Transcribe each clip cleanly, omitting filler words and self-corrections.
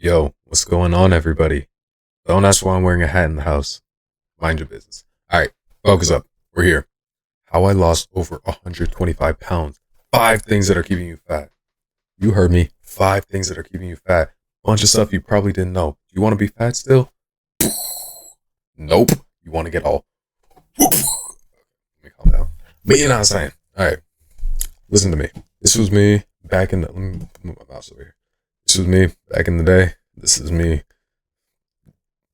Yo, what's going on, everybody? Don't ask why I'm wearing a hat in the house. Mind your business. All right, focus up. We're here. How I lost over 125 pounds. Five things that are keeping you fat. You heard me. Five things that are keeping you fat. Bunch of stuff you probably didn't know. Do you want to be fat still? Nope. You want to get all. Let me calm down. But you know what I'm saying. All right, listen to me. This was me back in the. Let me move my mouse over here. This was me back in the day. This is me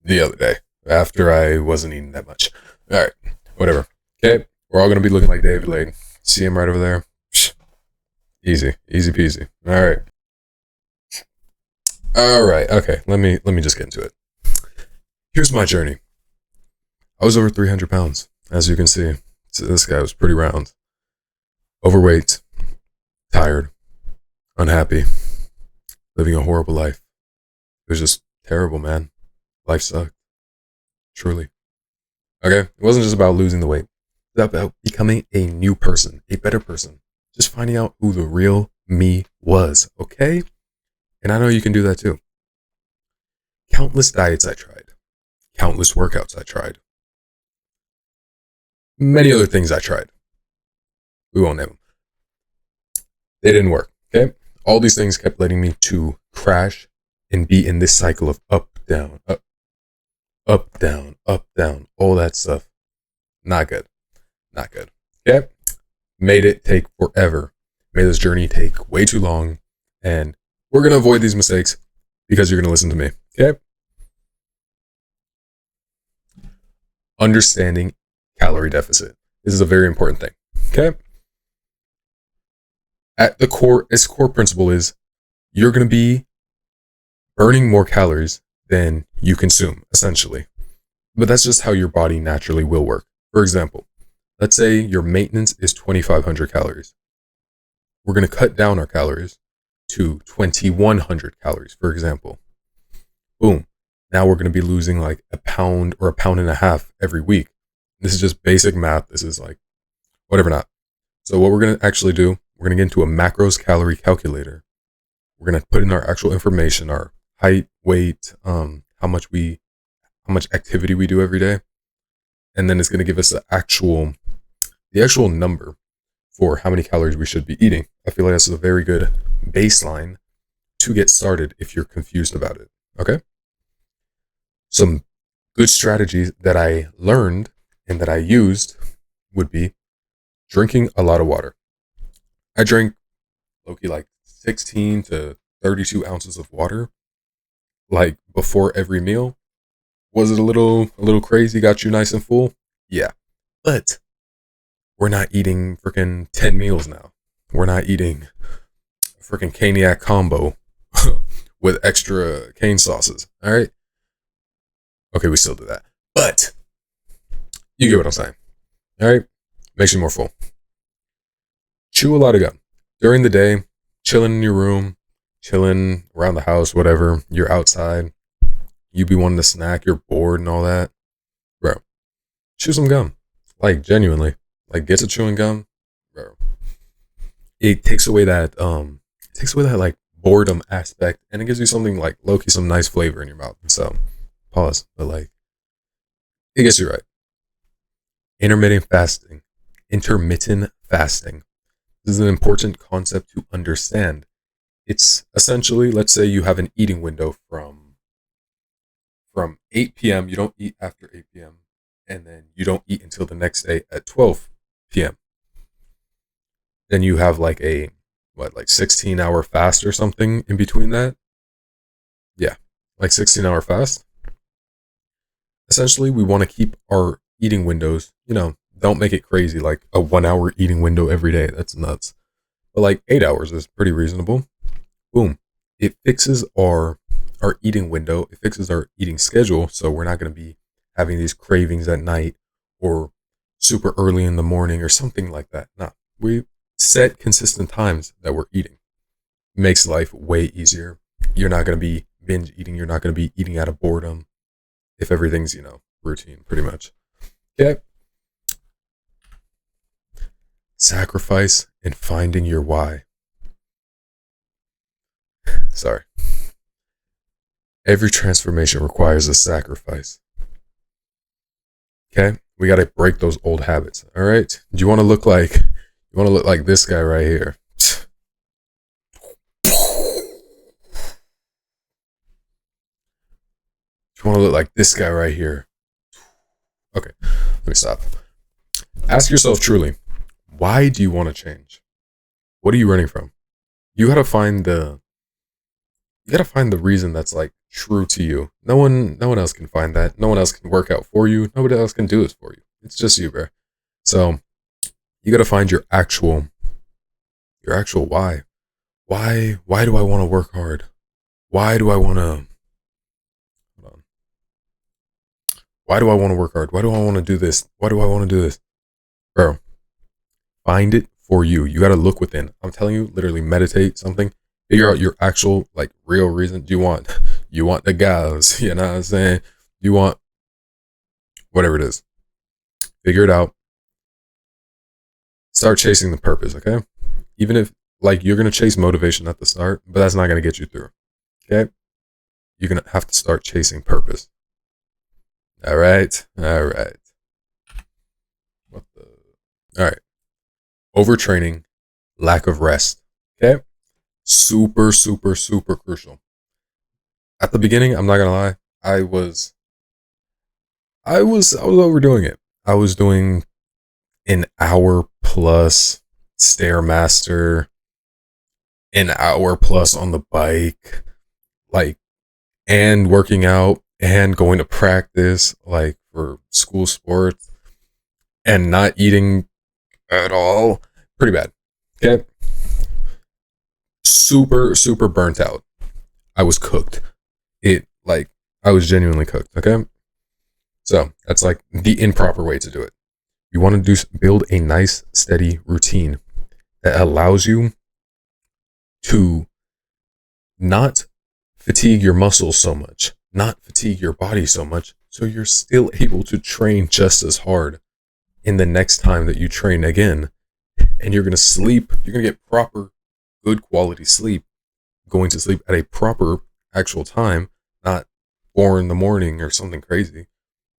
the other day after I wasn't eating that much. All right, whatever. Okay, we're all gonna be looking like David Lane. See him right over there. Easy, easy peasy. All right. Okay, let me just get into it. Here's my journey. I was over 300 pounds, as you can see. So this guy was pretty round, overweight, tired, unhappy, living a horrible life. It was just terrible, man. Life sucked, truly. Okay, it wasn't just about losing the weight. About becoming a new person, a better person. Just finding out who the real me was, okay? And I know you can do that too. Countless diets I tried, countless workouts I tried, many other things I tried. We won't name them. They didn't work, okay? All these things kept leading me to crash and be in this cycle of up, down, up, down, all that stuff. Not good. Not good. Okay? Made it take forever. Made this journey take way too long. And we're going to avoid these mistakes because you're going to listen to me. Okay? Understanding calorie deficit. This is a very important thing. Okay? At the core, its core principle is you're going to be burning more calories than you consume, essentially. But that's just how your body naturally will work. For example, let's say your maintenance is 2,500 calories. We're going to cut down our calories to 2,100 calories, for example. Boom. Now we're going to be losing like a pound or a pound and a half every week. This is just basic math. This is like whatever not. So what we're going to actually do, we're going to get into a macros calorie calculator. We're going to put in our actual information, our height, weight, how much activity we do every day. And then it's going to give us the actual number for how many calories we should be eating. I feel like that's a very good baseline to get started if you're confused about it. Okay? Some good strategies that I learned and that I used would be drinking a lot of water. I drank low-key like 16 to 32 ounces of water like before every meal. Was it a little crazy? Got you nice and full? Yeah. But we're not eating freaking 10 meals now. We're not eating a freaking caniac combo with extra cane sauces. All right. Okay, we still do that. But you get what I'm saying. All right. Makes you more full. Chew a lot of gum. During the day, chilling in your room, chilling around the house, whatever. You're outside. You be wanting to snack. You're bored and all that. Bro, chew some gum. Like, genuinely. Like, get to chewing gum. Bro. It takes away that, like, boredom aspect. And it gives you something like, low-key, some nice flavor in your mouth. So, pause. But, like, it gets you right. Intermittent fasting. This is an important concept to understand. It's essentially, let's say you have an eating window from 8 p.m. You don't eat after 8 p.m. and then you don't eat until the next day at 12 p.m. Then you have like a 16-hour fast or something in between that. Yeah, like 16-hour fast. Essentially, we want to keep our eating windows, don't make it crazy, like a 1 hour eating window every day. That's nuts. But like 8 hours is pretty reasonable. Boom. It fixes our eating window. It fixes our eating schedule. So we're not going to be having these cravings at night or super early in the morning or something like that. No, we set consistent times that we're eating. Makes life way easier. You're not going to be binge eating. You're not going to be eating out of boredom if everything's, routine pretty much. Okay. Sacrifice and finding your why. Sorry. Every transformation requires a sacrifice. Okay? We got to break those old habits. All right? Do you want to look like this guy right here? You want to look like this guy right here? Okay, let me stop. Ask yourself truly, why do you want to change? What are you running from? You gotta find the reason that's like true to you. No one else can find that. No one else can work out for you. Nobody else can do this for you. It's just you, bro. So you gotta find your actual why. Why do I want to work hard? Why do I want to Why do I want to work hard? Why do I want to do this? Why do I want to do this? Bro, find it for you. You got to look within. I'm telling you, literally meditate something. Figure out your actual, like, real reason. Do you want the gals? You know what I'm saying? You want whatever it is. Figure it out. Start chasing the purpose, okay? Even if, like, you're going to chase motivation at the start, but that's not going to get you through, okay? You're going to have to start chasing purpose. All right. What the? All right. Overtraining, lack of rest. Okay. Super crucial. At the beginning, I'm not gonna lie, I was overdoing it. I was doing an hour plus Stairmaster, an hour plus on the bike, like, and working out and going to practice, like, for school sports, and not eating at all. Pretty bad. Okay. Super burnt out. I was cooked. I was genuinely cooked. Okay. So that's like the improper way to do it. You want to build a nice, steady routine that allows you to not fatigue your muscles so much, not fatigue your body so much, so you're still able to train just as hard in the next time that you train again. And you're going to sleep, you're going to get proper, good quality sleep, going to sleep at a proper actual time, not 4 in the morning or something crazy,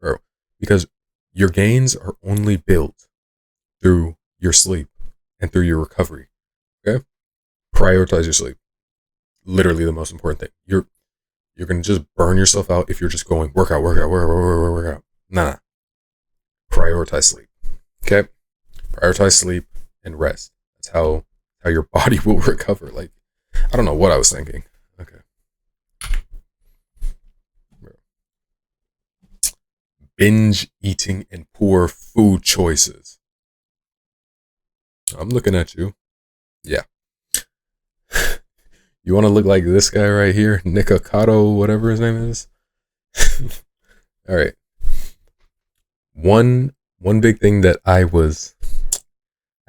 bro. Because your gains are only built through your sleep and through your recovery. Okay? Prioritize your sleep. Literally the most important thing. You're going to just burn yourself out if you're just going work out. Nah. Prioritize sleep. Okay? Prioritize sleep and rest. That's how your body will recover. Like, I don't know what I was thinking. Okay. Binge eating and poor food choices. I'm looking at you. Yeah. You want to look like this guy right here, Nikocado, whatever his name is. All right. One big thing that I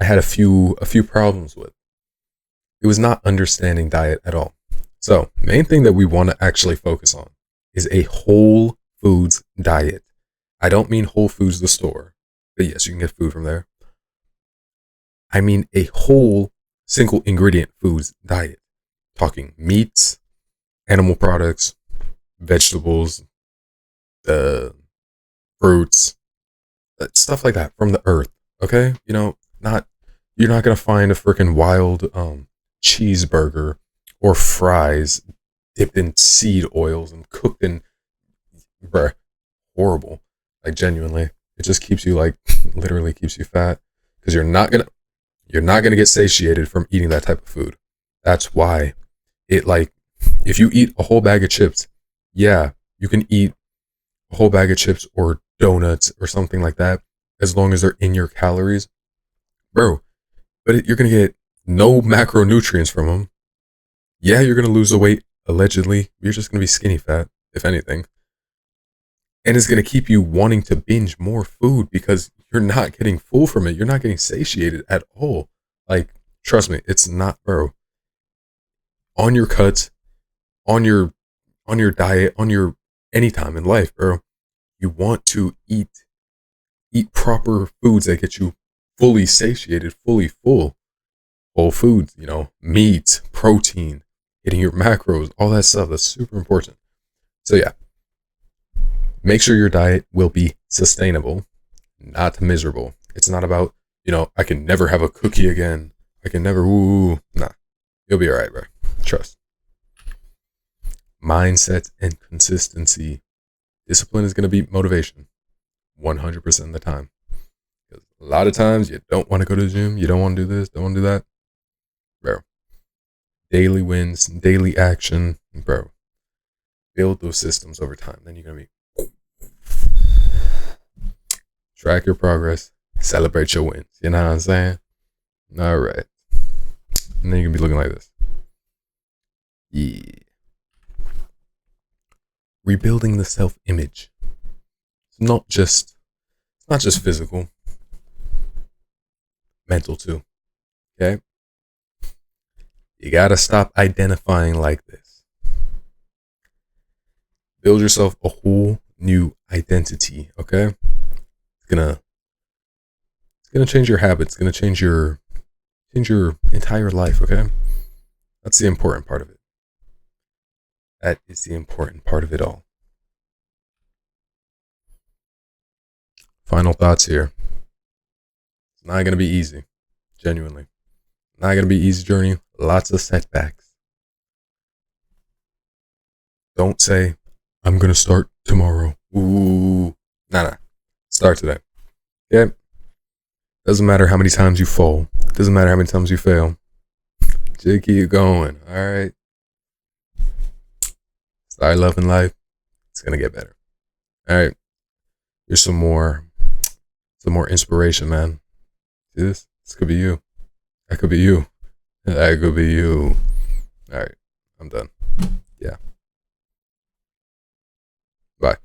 had a few problems with. It was not understanding diet at all. So, main thing that we want to actually focus on is a whole foods diet. I don't mean Whole Foods the store, but yes, you can get food from there. I mean a whole single ingredient foods diet. Talking meats, animal products, vegetables, fruits, stuff like that from the earth. Okay? You're not going to find a freaking wild cheeseburger or fries dipped in seed oils and cooked in, bruh, horrible. Like, genuinely, it just keeps you, like, literally keeps you fat, because you're not gonna get satiated from eating that type of food. That's why if you eat a whole bag of chips, yeah, you can eat a whole bag of chips or donuts or something like that, as long as they're in your calories, bro. But you're gonna get no macronutrients from them. Yeah, you're gonna lose the weight, allegedly. You're just gonna be skinny fat, if anything. And it's going to keep you wanting to binge more food because you're not getting full from it. You're not getting satiated at all. Like, trust me, it's not, bro. On your cuts, on your diet, on your anytime in life, bro, you want to eat proper foods that get you fully satiated, fully full. Whole foods, meat, protein, hitting your macros, all that stuff. That's super important. So yeah, make sure your diet will be sustainable, not miserable. It's not about, I can never have a cookie again. I can never, nah. You'll be all right, bro. Trust. Mindset and consistency. Discipline is going to beat motivation 100% of the time. Because a lot of times you don't want to go to the gym. You don't want to do this. Don't want to do that. Bro. Daily wins, daily action. Bro. Build those systems over time. Then you're going to be. Track your progress. Celebrate your wins. You know what I'm saying? All right. And then you're going to be looking like this. Yeah. Rebuilding the self-image. It's not just physical. Mental too. Okay? You gotta stop identifying like this. Build yourself a whole new identity, okay? It's gonna change your habits, it's gonna change your entire life, okay? That's the important part of it. That is the important part of it all. Final thoughts here. It's not gonna be easy. Genuinely. Not gonna be easy journey. Lots of setbacks. Don't say, I'm gonna start tomorrow. Ooh. Nah. Start today. Okay? Doesn't matter how many times you fall. Doesn't matter how many times you fail. Just keep going. Alright. Start loving life. It's gonna get better. Alright. Here's some more inspiration, man. See this? This could be you. That could be you. That could be you. Alright. I'm done. Yeah. Bye.